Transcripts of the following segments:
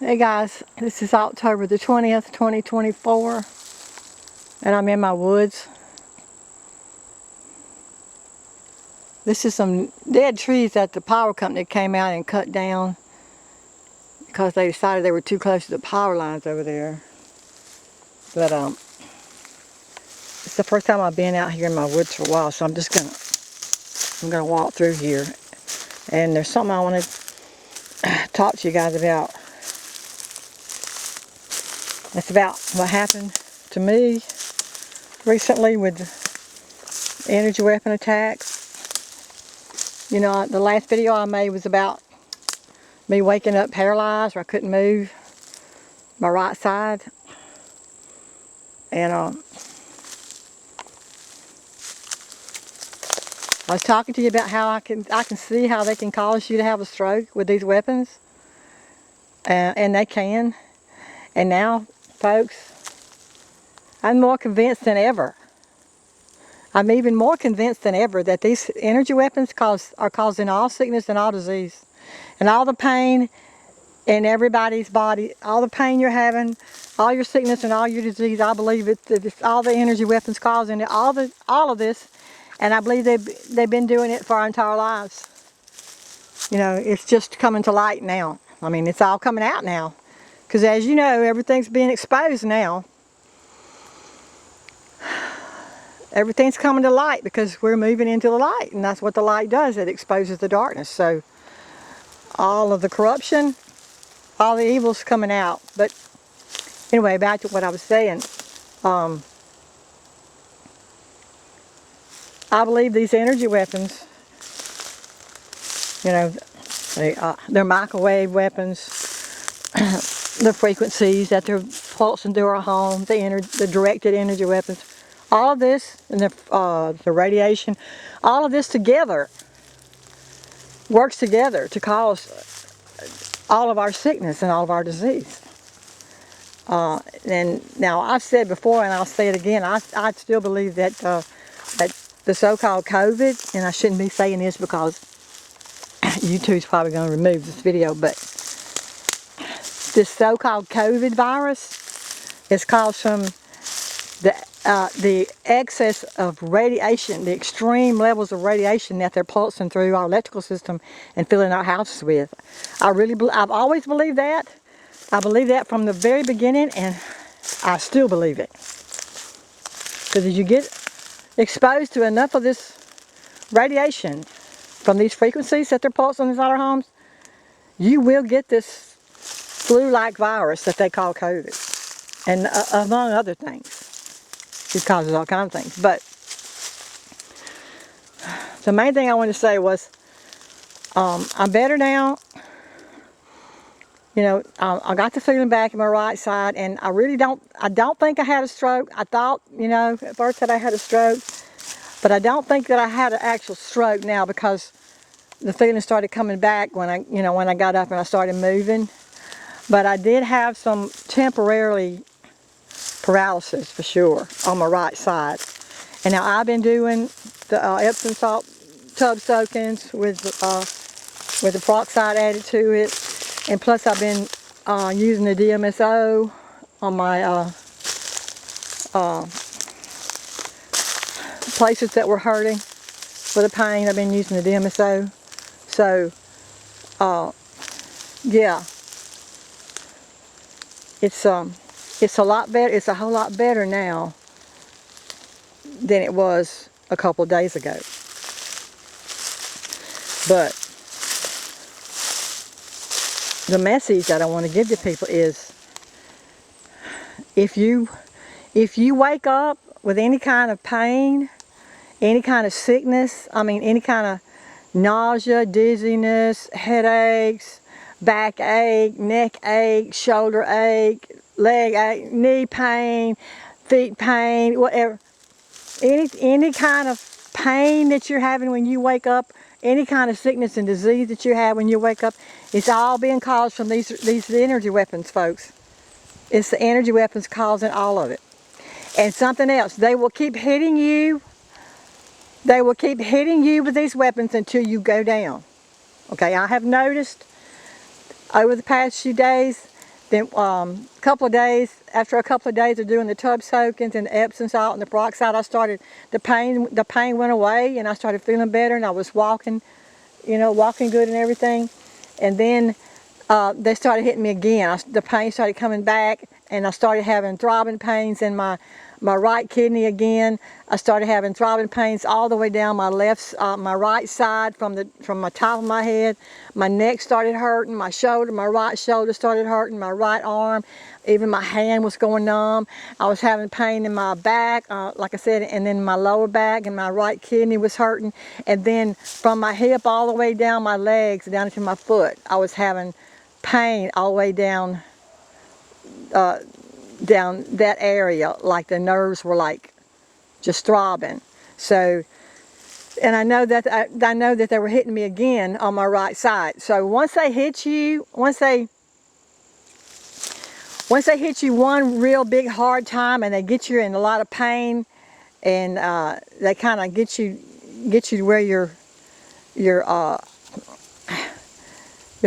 Hey guys, this is October the 20th, 2024, and I'm in my woods. This is some dead trees that the power company came out and cut down because they decided they were too close to the power lines over there. But it's the first time I've been out here in my woods for a while, so I'm gonna walk through here. And there's something I want to talk to you guys about. It's about what happened to me recently with energy weapon attacks. You know, the last video I made was about me waking up paralyzed, where I couldn't move my right side. And I was talking to you about how I can see how they can cause you to have a stroke with these weapons. And they can. And now, folks, I'm more convinced than ever. I'm even more convinced than ever that these energy weapons are causing all sickness and all disease. And all the pain in everybody's body, all the pain you're having, all your sickness and all your disease, I believe it's all the energy weapons causing it, all of this. And I believe they've been doing it for our entire lives. You know, it's just coming to light now. I mean, it's all coming out now. Because as you know, everything's being exposed now. Everything's coming to light because we're moving into the light. And that's what the light does. It exposes the darkness. So all of the corruption, all the evil's coming out. But anyway, back to what I was saying. I believe these energy weapons, you know, they're microwave weapons, the frequencies that they're pulsing through our home, the directed energy weapons, all of this, and the radiation, all of this together works together to cause all of our sickness and all of our disease. And now I've said before, and I'll say it again, I still believe that that the so-called COVID, and I shouldn't be saying this because YouTube's probably going to remove this video, but this so-called COVID virus is caused from the excess of radiation, the extreme levels of radiation that they're pulsing through our electrical system and filling our houses with. I've always believed that. I believed that from the very beginning, and I still believe it. Because as you get exposed to enough of this radiation from these frequencies that they're pulsing inside our homes, you will get this flu-like virus that they call COVID, and among other things. It causes all kinds of things. But the main thing I wanted to say was, I'm better now. You know, I got the feeling back in my right side, and I don't think I had a stroke. I thought, you know, at first that I had a stroke, but I don't think that I had an actual stroke now because the feeling started coming back when I got up and I started moving. But I did have some temporarily paralysis for sure on my right side. And now I've been doing the Epsom salt tub soakings with the peroxide added to it. And plus I've been using the DMSO on my places that were hurting for the pain. I've been using the DMSO. So, yeah, it's a lot better. It's a whole lot better now than it was a couple of days ago. But the message that I want to give to people is, if you wake up with any kind of pain, any kind of sickness, I mean any kind of nausea, dizziness, headaches, backache, neck ache, shoulder ache, leg ache, knee pain, feet pain, whatever, any kind of pain that you're having when you wake up, any kind of sickness and disease that you have when you wake up, it's all being caused from these energy weapons, folks. It's the energy weapons causing all of it. And something else, they will keep hitting you. They will keep hitting you with these weapons until you go down. Okay, I have noticed over the past few days Then couple of days, after a couple of days of doing the tub soakings and the Epsom salt and the peroxide, the pain went away and I started feeling better and I was walking, walking good and everything. And then they started hitting me again. The pain started coming back and I started having throbbing pains in my right kidney again. I started having throbbing pains all the way down my my right side from my top of my head. My neck started hurting, my right shoulder started hurting, my right arm, even my hand was going numb. I was having pain in my back, like I said, and then my lower back and my right kidney was hurting. And then from my hip all the way down my legs, down into my foot, I was having pain all the way down that area, like the nerves were like just throbbing. So, and I know that they were hitting me again on my right side. So once they hit you one real big hard time and they get you in a lot of pain and they kind of get you to where you're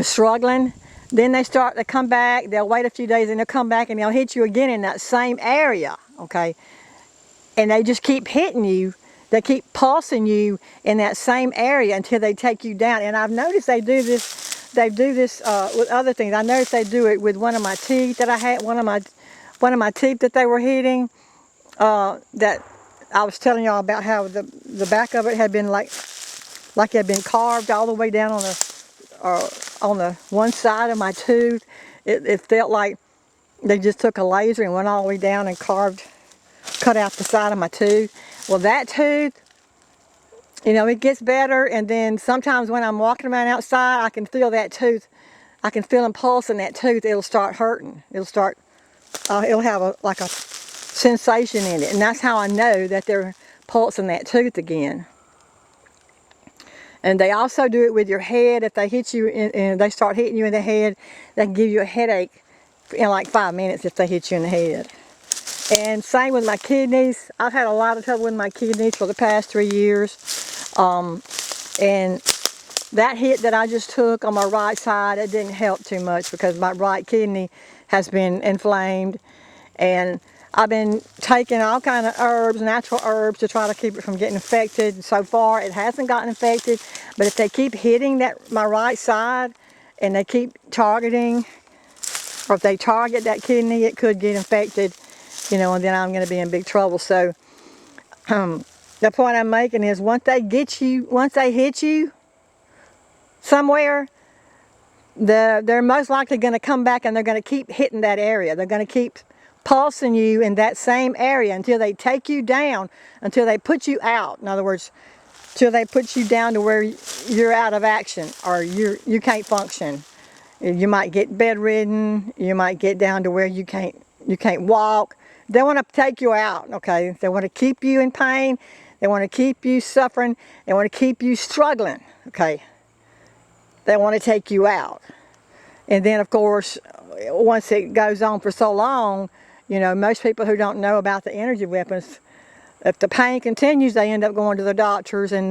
struggling, then they come back, they'll wait a few days and they'll come back and they'll hit you again in that same area, okay? And they just keep hitting you, they keep pulsing you in that same area until they take you down. And I've noticed they do this with other things. I noticed they do it with one of my teeth that I had, one of my teeth that they were hitting, that I was telling y'all about how the back of it had been like it had been carved all the way down on the one side of my tooth. It felt like they just took a laser and went all the way down and cut out the side of my tooth. Well, that tooth, it gets better, and then sometimes when I'm walking around outside, I can feel that tooth. I can feel them pulsing that tooth. It'll start hurting. It'll have like a sensation in it, and that's how I know that they're pulsing that tooth again. And they also do it with your head. If they hit you and they start hitting you in the head, they can give you a headache in like 5 minutes if they hit you in the head. And same with my kidneys. I've had a lot of trouble with my kidneys for the past 3 years. And that hit that I just took on my right side, it didn't help too much because my right kidney has been inflamed. And I've been taking all kind of herbs, natural herbs, to try to keep it from getting infected. So far, it hasn't gotten infected. But if they keep hitting my right side and they keep targeting, or if they target that kidney, it could get infected, and then I'm going to be in big trouble. So the point I'm making is once they hit you somewhere, they're most likely going to come back and they're going to keep hitting that area. They're going to keep pulsing you in that same area until they take you down, until they put you out. In other words, till they put you down to where you're out of action or you can't function. You might get bedridden. You might get down to where you can't walk. They want to take you out, okay? They want to keep you in pain. They want to keep you suffering. They want to keep you struggling, okay? They want to take you out. And then, of course, once it goes on for so long, most people who don't know about the energy weapons, if the pain continues, they end up going to the doctors, and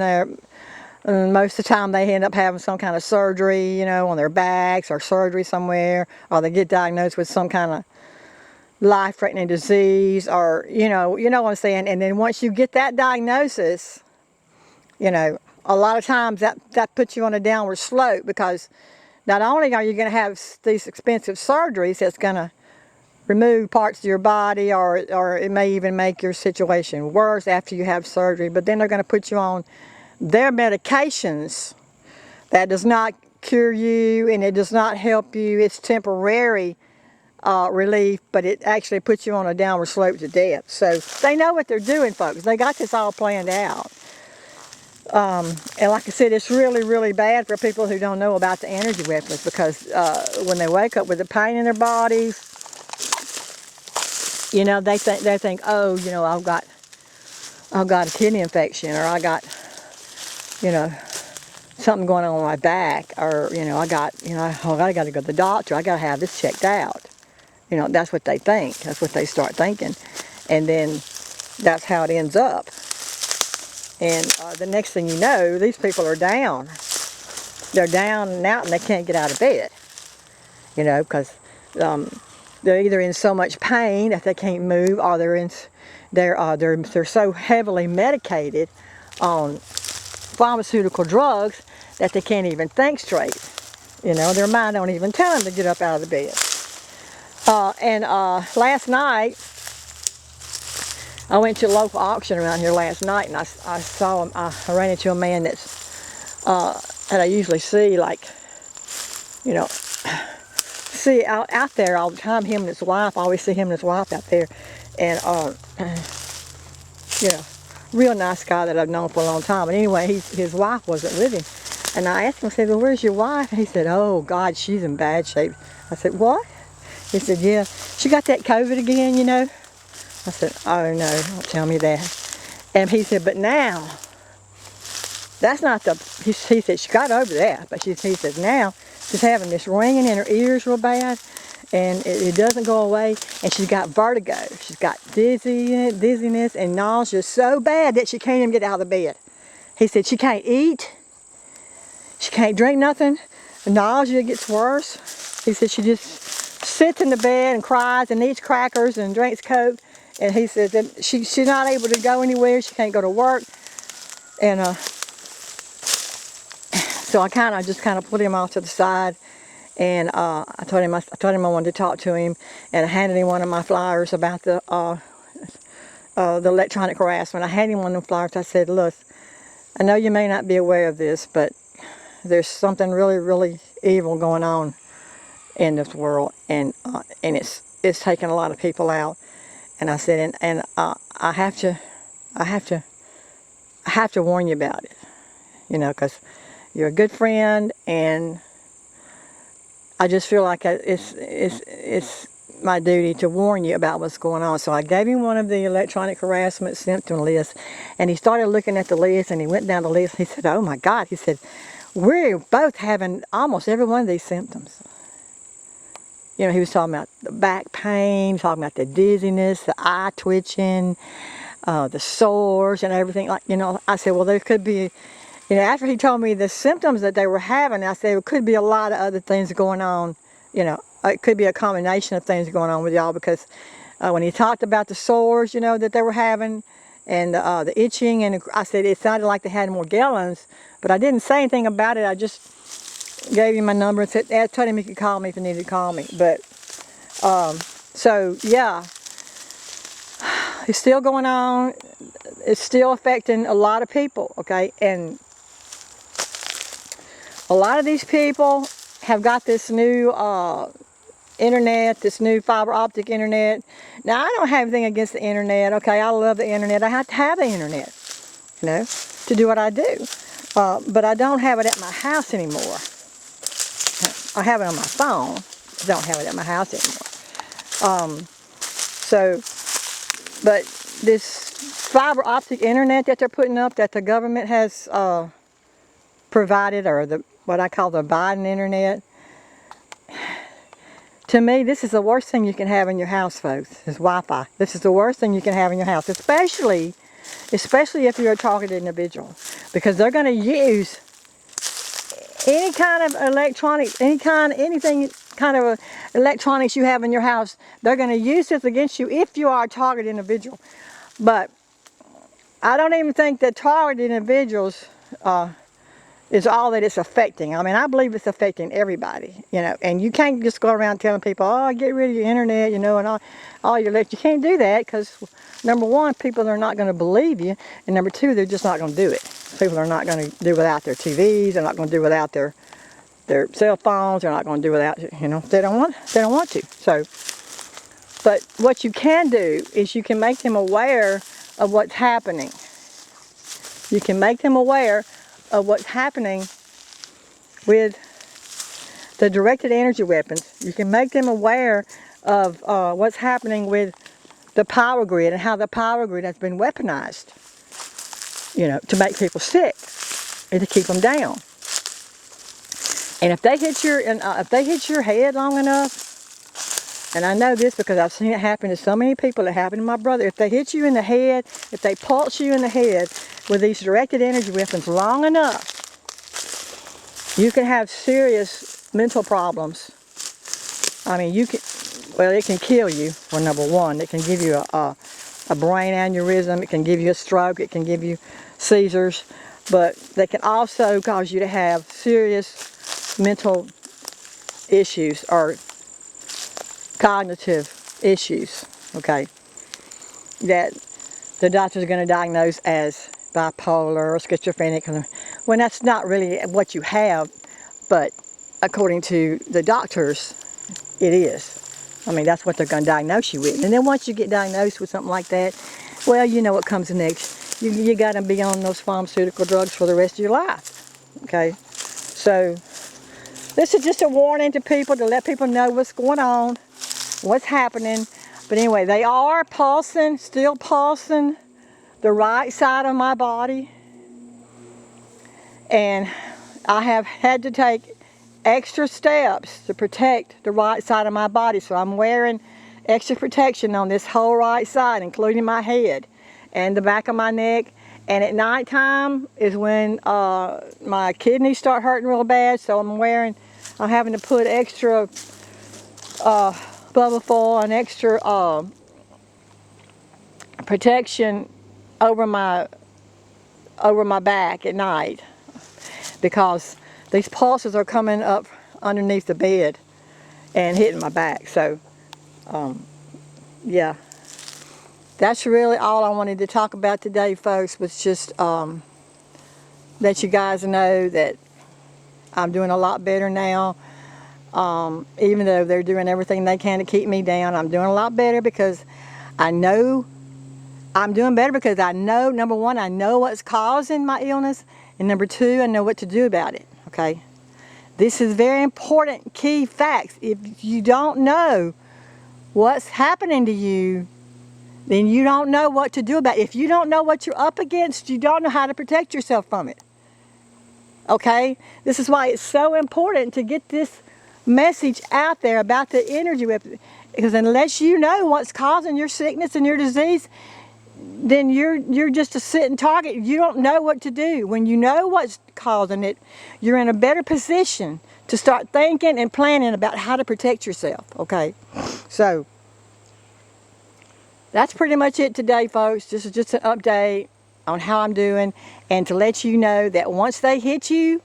most of the time they end up having some kind of surgery, on their backs, or surgery somewhere, or they get diagnosed with some kind of life-threatening disease, or you know what I'm saying. And then once you get that diagnosis, a lot of times that puts you on a downward slope, because not only are you going to have these expensive surgeries that's going to remove parts of your body, or it may even make your situation worse after you have surgery, but then they're going to put you on their medications that does not cure you and it does not help you. It's temporary relief, but it actually puts you on a downward slope to death. So they know what they're doing, folks. They got this all planned out. And like I said, it's really, really bad for people who don't know about the energy weapons, because when they wake up with the pain in their bodies, they think, oh, I've got a kidney infection, or I got, something going on with my back, or I got to go to the doctor. I got to have this checked out. That's what they think. That's what they start thinking, and then that's how it ends up. And the next thing you know, these people are down. They're down and out, and they can't get out of bed. Because they're either in so much pain that they can't move, or they're so heavily medicated on pharmaceutical drugs that they can't even think straight. You know, their mind don't even tell them to get up out of the bed. Last night, I went to a local auction around here last night, and I ran into a man that I usually see, like, you know, see out there all the time. Him and his wife, I always see him and his wife out there, and you know, real nice guy that I've known for a long time. But anyway, his wife wasn't with him, and I asked him, I said, well, where's your wife? And he said, oh God, she's in bad shape. I said, what? He said, yeah, she got that COVID again, you know. I said, oh no, don't tell me that. And he said, but now, that's not the, he said she got over that, but he said now she's having this ringing in her ears real bad, and it doesn't go away, and she's got vertigo. She's got dizziness and nausea so bad that she can't even get out of the bed. He said she can't eat, she can't drink nothing, the nausea gets worse. He said she just sits in the bed and cries and eats crackers and drinks Coke. And he said that she's not able to go anywhere. She can't go to work. And so I just kind of put him off to the side. And I told him I wanted to talk to him. And I handed him one of my flyers about the electronic harassment. I handed him one of the flyers. I said, look, I know you may not be aware of this, but there's something really, really evil going on in this world. And it's taking a lot of people out. And I said, I have to warn you about it, you know, because you're a good friend, and I just feel like it's my duty to warn you about what's going on. So I gave him one of the electronic harassment symptom lists, and he started looking at the list, and he went down the list. He said, oh my God, he said, we're both having almost every one of these symptoms. You know, he was talking about the back pain, talking about the dizziness, the eye twitching, the sores and everything. Like, you know, I said, well, there could be, you know, after he told me the symptoms that they were having, I said, it could be a lot of other things going on. You know, it could be a combination of things going on with y'all, because when he talked about the sores, you know, that they were having, and the itching, and I said it sounded like they had Morgellons, but I didn't say anything about it. I just gave him my number and said, told him he could call me if he needed to call me. But so yeah, it's still going on. It's still affecting a lot of people, okay? And a lot of these people have got this new internet, this new fiber optic internet. Now, I don't have anything against the internet, okay? I love the internet. I have to have the internet, you know, to do what I do. But I don't have it at my house anymore. I have it on my phone. I don't have it at my house anymore. But this fiber optic internet that they're putting up, that the government has provided, or what I call the Biden internet, to me, this is the worst thing you can have in your house, folks, is Wi-Fi. This is the worst thing you can have in your house, especially if you're a targeted individual, because they're going to use any kind of electronics, anything kind of electronics you have in your house. They're going to use this against you if you are a targeted individual. But I don't even think that targeted individuals is all that it's affecting. I mean, I believe it's affecting everybody, you know, and you can't just go around telling people, oh, get rid of your internet, you know, and all your electric. You can't do that, because number one, people are not going to believe you, and number two, they're just not going to do it. People are not going to do without their TVs. They're not going to do without their cell phones. They're not going to do without, you know, they don't want to. So, but what you can do is you can make them aware of what's happening. You can make them aware of what's happening with the directed energy weapons. You can make them aware of what's happening with the power grid, and how the power grid has been weaponized, you know, to make people sick and to keep them down. And if they hit your head long enough, and I know this because I've seen it happen to so many people. It happened to my brother. If they hit you in the head, if they pulse you in the head with these directed energy weapons long enough, you can have serious mental problems. I mean, well, it can kill you, for number one. It can give you a brain aneurysm. It can give you a stroke. It can give you seizures. But they can also cause you to have serious mental issues or cognitive issues, okay, that the doctor's going to diagnose as bipolar or schizophrenic, when that's not really what you have, but according to the doctors, it is. I mean, that's what they're going to diagnose you with. And then once you get diagnosed with something like that, well, you know what comes next. You got to be on those pharmaceutical drugs for the rest of your life, okay? So this is just a warning to people, to let people know what's going on, what's happening. But anyway, they are pulsing, still pulsing the right side of my body. And I have had to take extra steps to protect the right side of my body. So I'm wearing extra protection on this whole right side, including my head and the back of my neck. And at nighttime is when my kidneys start hurting real bad. So I'm having to put extra bubble foil and extra protection over my back at night, because these pulses are coming up underneath the bed and hitting my back. So yeah, that's really all I wanted to talk about today, folks, was just let you guys know that I'm doing a lot better now. Even though they're doing everything they can to keep me down, I'm doing a lot better because I know I'm doing better because I know, number one, I know what's causing my illness, and number two, I know what to do about it, okay? This is very important key facts. If you don't know what's happening to you, then you don't know what to do about it. If you don't know what you're up against, you don't know how to protect yourself from it, okay? This is why it's so important to get this message out there about the energy weapon, because unless you know what's causing your sickness and your disease, then you're just a sitting target. You don't know what to do. When you know what's causing it, you're in a better position to start thinking and planning about how to protect yourself, okay? So that's pretty much it today, folks. This is just an update on how I'm doing, and to let you know that once they hit you,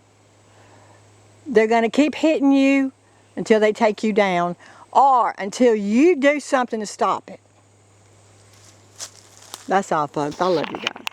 they're going to keep hitting you until they take you down, or until you do something to stop it. That's all, folks. I love you guys.